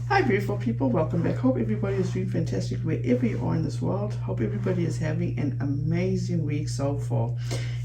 Hi beautiful people, welcome back. Hope everybody is doing fantastic wherever you are in this world. Hope everybody is having an amazing week so far.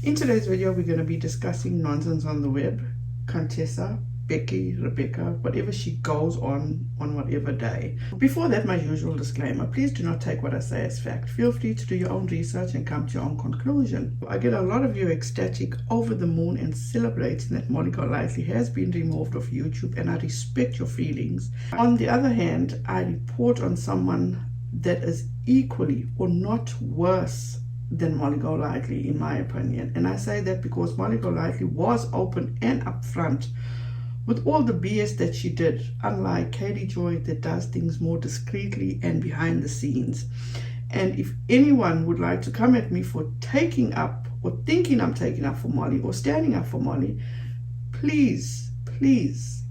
In today's video we're going to be discussing nonsense on the web. Contessa, Becky, Rebecca, whatever she goes on whatever day. Before that, my usual disclaimer, please do not take what I say as fact. Feel free to do your own research and come to your own conclusion. I get a lot of you ecstatic, over the moon, and celebrating that Molly Golightly has been removed off YouTube, and I respect your feelings. On the other hand, I report on someone that is equally or not worse than Molly Golightly, in my opinion. And I say that because Molly Golightly was open and upfront with all the BS that she did, unlike Katie Joy that does things more discreetly and behind the scenes. And if anyone would like to come at me for taking up or thinking I'm taking up for Molly or standing up for Molly, please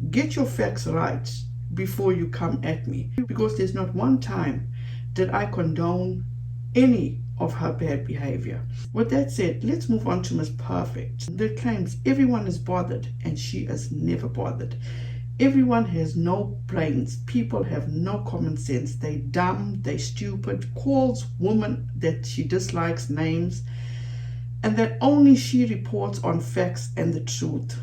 get your facts right before you come at me, because there's not one time that I condone any of her bad behavior. With that said, let's move on to Miss Perfect, that claims everyone is bothered, and she is never bothered. Everyone has no brains. People have no common sense. They dumb, they stupid, calls women that she dislikes names, and that only she reports on facts and the truth.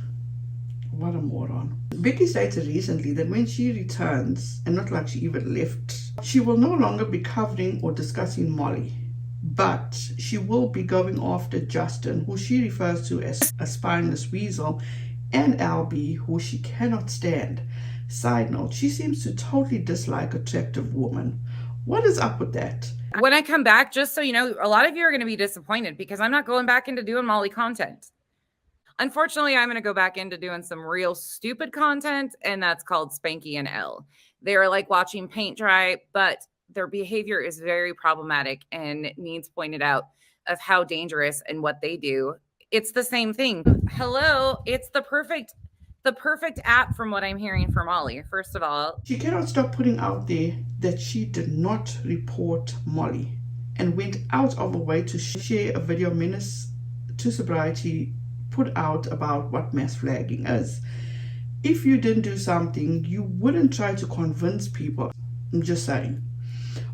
What a moron. Becky stated recently that when she returns, and not like she even left, she will no longer be covering or discussing Molly, but she will be going after Justin, who she refers to as a spineless weasel, and Elle Bee, who she cannot stand. Side note, she seems to totally dislike attractive women. What is up with that? When I come back, just so you know, a lot of you are going to be disappointed because I'm not going back into doing Molly content. Unfortunately, I'm going to go back into doing some real stupid content, and that's called Spanky and Elle. They are like watching paint dry, but their behavior is very problematic and needs pointed out of how dangerous and what they do. It's the same thing. Hello, it's the perfect app from what I'm hearing from Molly. First of all, she cannot stop putting out there that she did not report Molly, and went out of her way to share a video Menace to Sobriety put out about what mass flagging is. If you didn't do something, you wouldn't try to convince people. I'm just saying.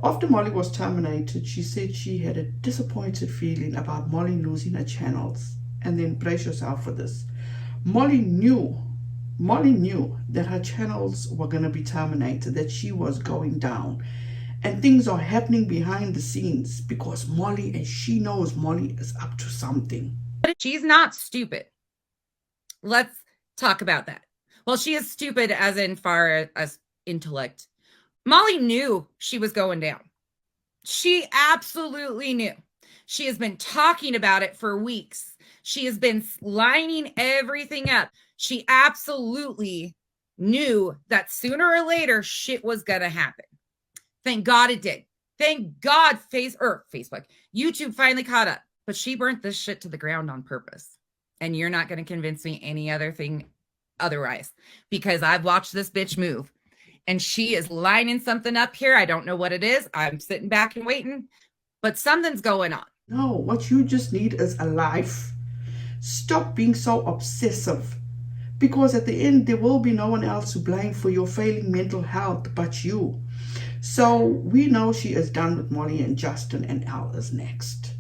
After Molly was terminated, she said she had a disappointed feeling about Molly losing her channels. And then brace yourself for this. Molly knew that her channels were going to be terminated, that she was going down. And things are happening behind the scenes because Molly, and she knows Molly is up to something. She's not stupid. Let's talk about that. Well, she is stupid as in far as intellect. Molly knew she was going down. She absolutely knew. She has been talking about it for weeks. She has been lining everything up. She absolutely knew that sooner or later shit was going to happen. Thank God it did. Thank God Facebook, YouTube finally caught up. But she burnt this shit to the ground on purpose. And you're not going to convince me any other thing otherwise, because I've watched this bitch move. And she is lining something up here. I don't know what it is. I'm sitting back and waiting, but something's going on. No, what you just need is a life. Stop being so obsessive, because at the end there will be no one else to blame for your failing mental health but you. So we know she is done with Molly, and Justin and Elle is next.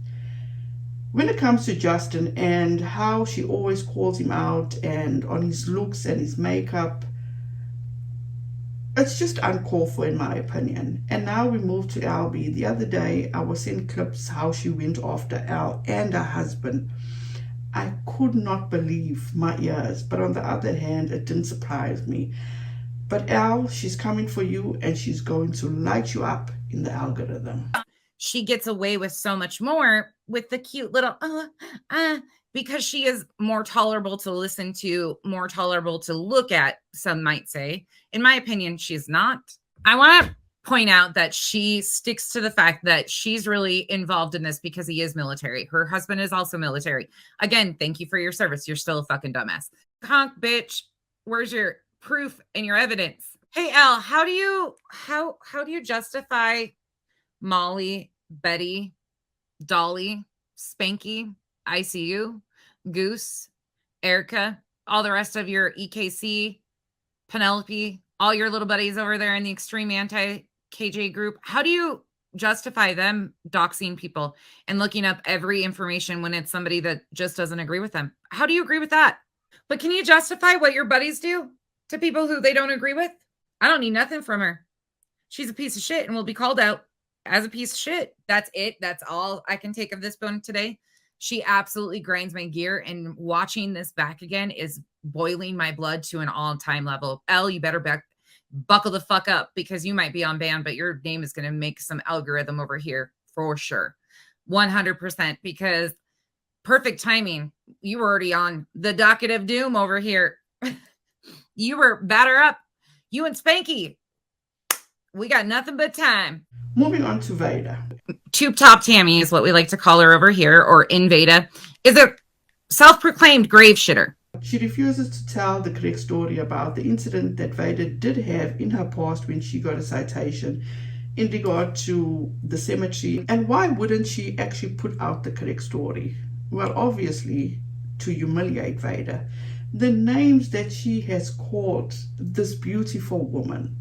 When it comes to Justin and how she always calls him out and on his looks and his makeup, it's just uncalled for in my opinion. And now we move to Elle Bee. The other day I was seeing clips how she went after Elle and her husband. I could not believe my ears, but on the other hand, it didn't surprise me. But Elle, she's coming for you, and she's going to light you up in the algorithm. She gets away with so much more with the cute little because she is more tolerable to listen to, more tolerable to look at, some might say. In my opinion, she's not. I want to point out that she sticks to the fact that she's really involved in this because he is military. Her husband is also military. Again, thank you for your service. You're still a fucking dumbass. Honk, bitch. Where's your proof and your evidence? Hey, Elle, how do you justify Molly, Betty, Dolly, Spanky, ICU, Goose, Erica, all the rest of your EKC, Penelope, all your little buddies over there in the extreme anti-KJ group, how do you justify them doxing people and looking up every information when it's somebody that just doesn't agree with them? How do you agree with that? But can you justify what your buddies do to people who they don't agree with? I don't need nothing from her. She's a piece of shit and will be called out as a piece of shit. That's it. That's all I can take of this bone today. She absolutely grinds my gear, and watching this back again is boiling my blood to an all-time level. Elle, you better buckle the fuck up, because you might be on ban, but your name is going to make some algorithm over here for sure. 100%, because perfect timing. You were already on the docket of doom over here. You were batter up. You and Spanky. We got nothing but time. Moving on to Veda. Tube Top Tammy is what we like to call her over here, or Invada, is a self-proclaimed grave shitter. She refuses to tell the correct story about the incident that Veda did have in her past when she got a citation in regard to the cemetery. And why wouldn't she actually put out the correct story? Well, obviously, to humiliate Veda. The names that she has called this beautiful woman.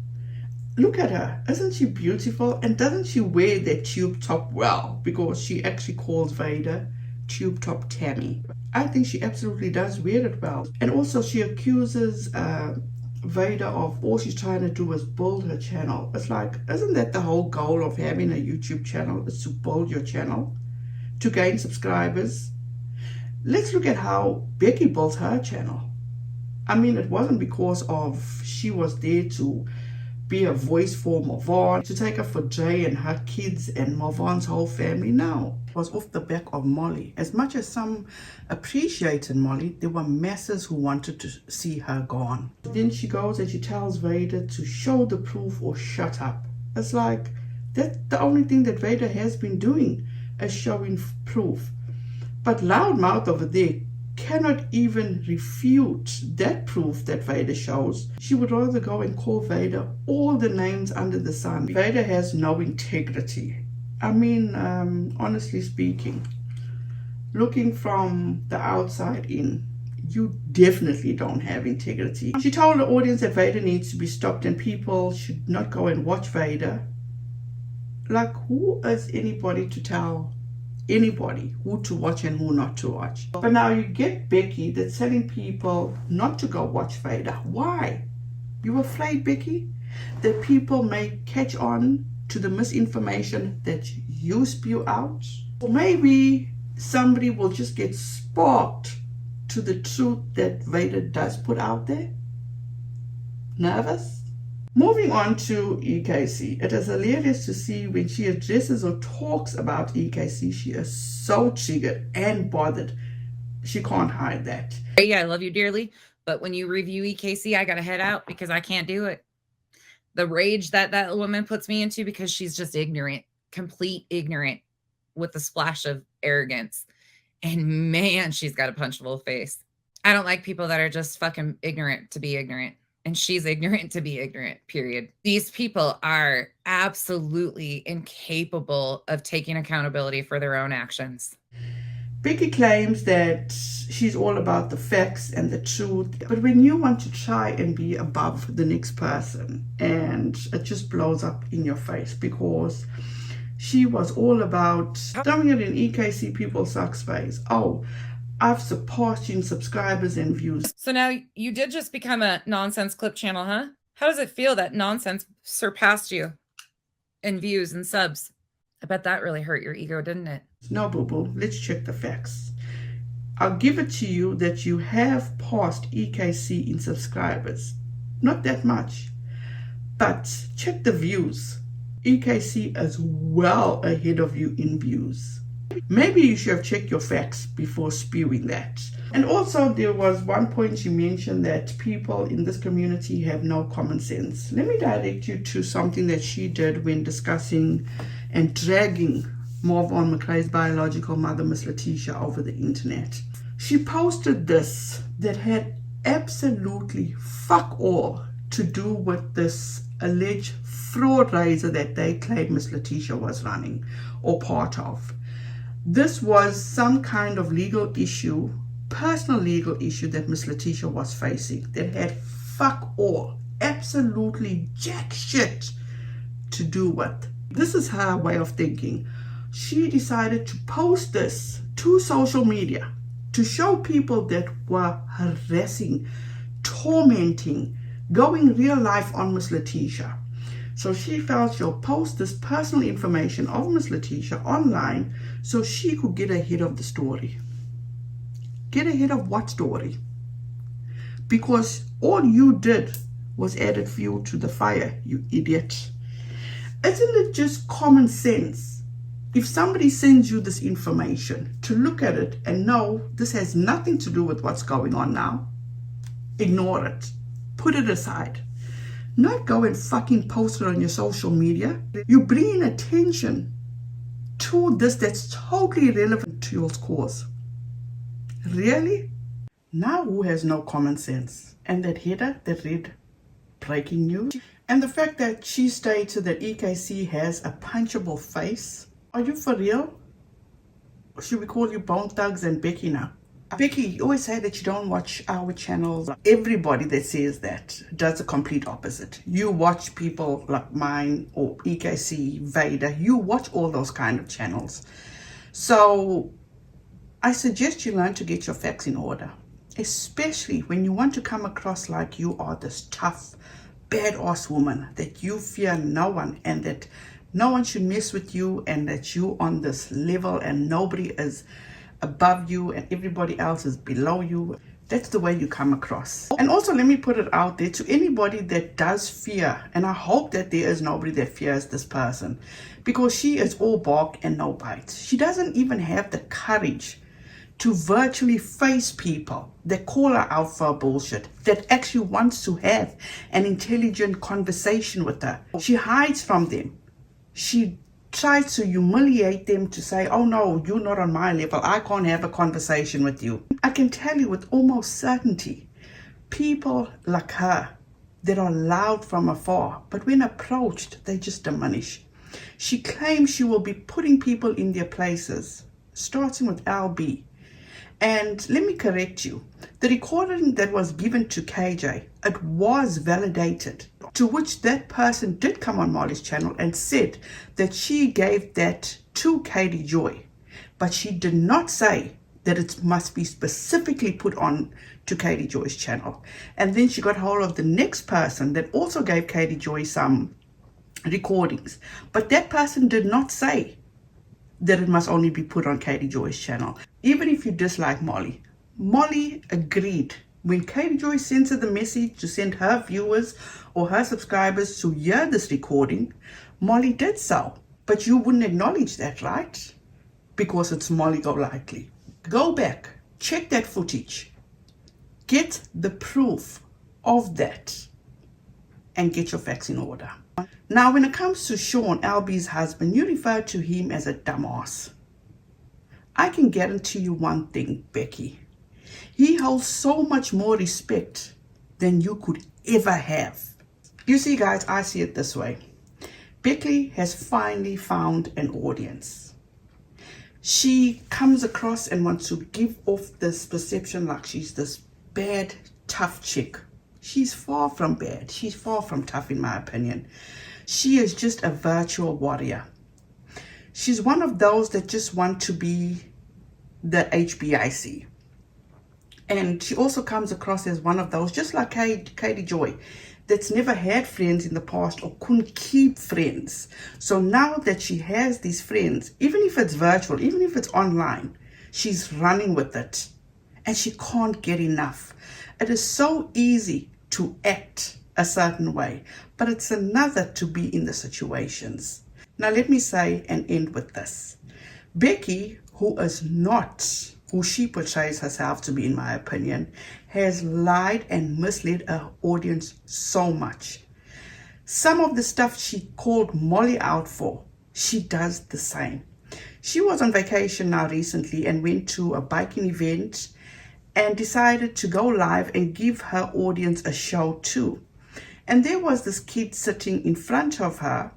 Look at her. Isn't she beautiful? And doesn't she wear that tube top well? Because she actually calls Veda Tube Top Tammy. I think she absolutely does wear it well. And also she accuses Veda of all she's trying to do is build her channel. It's like, isn't that the whole goal of having a YouTube channel, is to build your channel, to gain subscribers? Let's look at how Becky built her channel. I mean, it wasn't because of she was there to be a voice for Marvon, to take up for Jay and her kids and Marvon's whole family. No, it was off the back of Molly. As much as some appreciated Molly, there were masses who wanted to see her gone. Then she goes and she tells Veda to show the proof or shut up. It's like, that's the only thing that Veda has been doing, is showing proof. But Loudmouth over there cannot even refute that proof that Veda shows. She would rather go and call Veda all the names under the sun. Veda has no integrity. I mean, honestly speaking, looking from the outside in, you definitely don't have integrity. She told the audience that Veda needs to be stopped and people should not go and watch Veda. Like, who is anybody to tell anybody who to watch and who not to watch? But now you get Becky that's telling people not to go watch Veda. Why? You afraid, Becky, that people may catch on to the misinformation that you spew out? Or maybe somebody will just get sparked to the truth that Veda does put out there? Nervous? Moving on to EKC. It is hilarious to see when she addresses or talks about EKC, she is so triggered and bothered. She can't hide that. Yeah, I love you dearly, but when you review EKC, I gotta head out because I can't do it. The rage that woman puts me into, because she's just ignorant, complete ignorant with a splash of arrogance. And man, she's got a punchable face. I don't like people that are just fucking ignorant to be ignorant. And she's ignorant to be ignorant, period. These people are absolutely incapable of taking accountability for their own actions. Becky claims that she's all about the facts and the truth. But when you want to try and be above the next person, and it just blows up in your face, because she was all about throwing it in ekcpeoplesuck's face. Oh, I've surpassed you in subscribers and views. So now you did just become a nonsense clip channel, huh? How does it feel that nonsense surpassed you in views and subs? I bet that really hurt your ego, didn't it? No, boo-boo. Let's check the facts. I'll give it to you that you have passed EKC in subscribers. Not that much. But check the views. EKC is well ahead of you in views. Maybe you should have checked your facts before spewing that. And also there was one point you mentioned that people in this community have no common sense. Let me direct you to something that she did when discussing and dragging Marvon McCray's biological mother, Miss Letitia, over the internet. She posted this that had absolutely fuck all to do with this alleged fraud raiser that they claimed Miss Letitia was running or part of. This was some kind of legal issue, personal legal issue that Miss Letitia was facing that had fuck all, absolutely jack shit to do with. This is her way of thinking. She decided to post this to social media to show people that were harassing, tormenting, going real life on Miss Letitia. So she felt she'll post this personal information of Miss Letitia online so she could get ahead of the story. Get ahead of what story? Because all you did was added fuel to the fire, you idiot. Isn't it just common sense? If somebody sends you this information, to look at it and know this has nothing to do with what's going on now, ignore it. Put it aside. Not go and fucking post it on your social media. You're bringing attention to this that's totally irrelevant to your cause. Really? Now who has no common sense? And that header that read breaking news? And the fact that she stated that EKC has a punchable face. Are you for real? Or should we call you Bone Thugs and Becky now? Becky, you always say that you don't watch our channels. Everybody that says that does the complete opposite. You watch people like mine or EKC, Vader. You watch all those kind of channels. So I suggest you learn to get your facts in order. Especially when you want to come across like you are this tough, badass woman, that you fear no one and that no one should mess with you and that you on this level and nobody is above you and everybody else is below you. That's the way you come across. And also let me put it out there to anybody that does fear, and I hope that there is nobody that fears this person, because she is all bark and no bite. She doesn't even have the courage to virtually face people that call her out for bullshit, that actually wants to have an intelligent conversation with her. She hides from them. She tries to humiliate them to say, oh no, you're not on my level. I can't have a conversation with you. I can tell you with almost certainty, people like her that are loud from afar, but when approached, they just diminish. She claims she will be putting people in their places, starting with Elle Bee. And let me correct you, the recording that was given to KJ, it was validated, to which that person did come on Molly's channel and said that she gave that to Katie Joy, but she did not say that it must be specifically put on to Katie Joy's channel. And then she got hold of the next person that also gave Katie Joy some recordings, but that person did not say that it must only be put on Katie Joy's channel. Even if you dislike Molly, Molly agreed when Katie Joy sends her the message to send her viewers or her subscribers to hear this recording, Molly did so. But you wouldn't acknowledge that, right? Because it's Molly Golightly. Go back, check that footage, get the proof of that, and get your facts in order. Now, when it comes to Sean, Elle Bee's husband, you refer to him as a dumbass. I can guarantee you one thing, Becky. He holds so much more respect than you could ever have. You see, guys, I see it this way. Becky has finally found an audience. She comes across and wants to give off this perception like she's this bad, tough chick. She's far from bad. She's far from tough, in my opinion. She is just a virtual warrior. She's one of those that just want to be the HBIC. And she also comes across as one of those, just like Katie Joy, that's never had friends in the past or couldn't keep friends. So now that she has these friends, even if it's virtual, even if it's online, she's running with it. And she can't get enough. It is so easy to act a certain way, but it's another to be in the situations. Now let me say and end with this. Becky, who is not who she portrays herself to be, in my opinion, has lied and misled her audience so much. Some of the stuff she called Molly out for, she does the same. She was on vacation now recently and went to a biking event and decided to go live and give her audience a show too. And there was this kid sitting in front of her,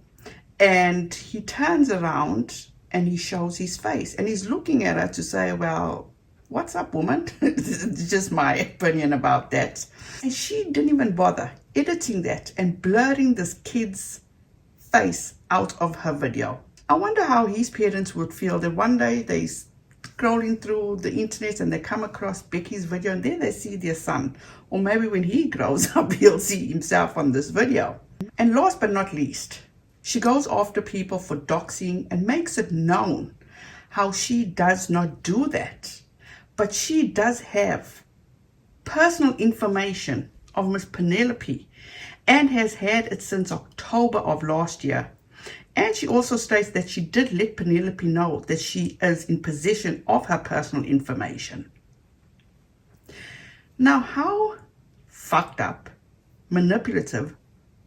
and he turns around and he shows his face and he's looking at her to say, well, what's up, woman? This is just my opinion about that. And she didn't even bother editing that and blurring this kid's face out of her video. I wonder how his parents would feel that one day they scrolling through the internet and they come across Becky's video and then they see their son, or maybe when he grows up he'll see himself on this video. And last but not least, she goes after people for doxing and makes it known how she does not do that, but she does have personal information of Miss Penelope and has had it since October of last year. And she also states that she did let Penelope know that she is in possession of her personal information. Now, how fucked up, manipulative,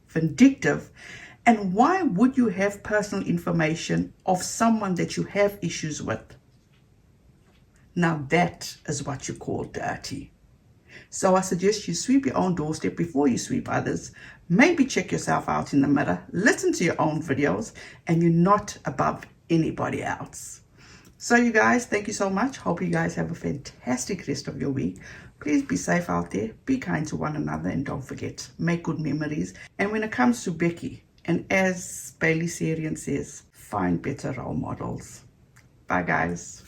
vindictive, and why would you have personal information of someone that you have issues with? Now that is what you call dirty. So I suggest you sweep your own doorstep before you sweep others. Maybe check yourself out in the mirror, listen to your own videos, and you're not above anybody else. So you guys, thank you so much. Hope you guys have a fantastic rest of your week. Please be safe out there, be kind to one another, and don't forget, make good memories. And when it comes to Becky, and as Bailey Sarian says, find better role models. Bye guys.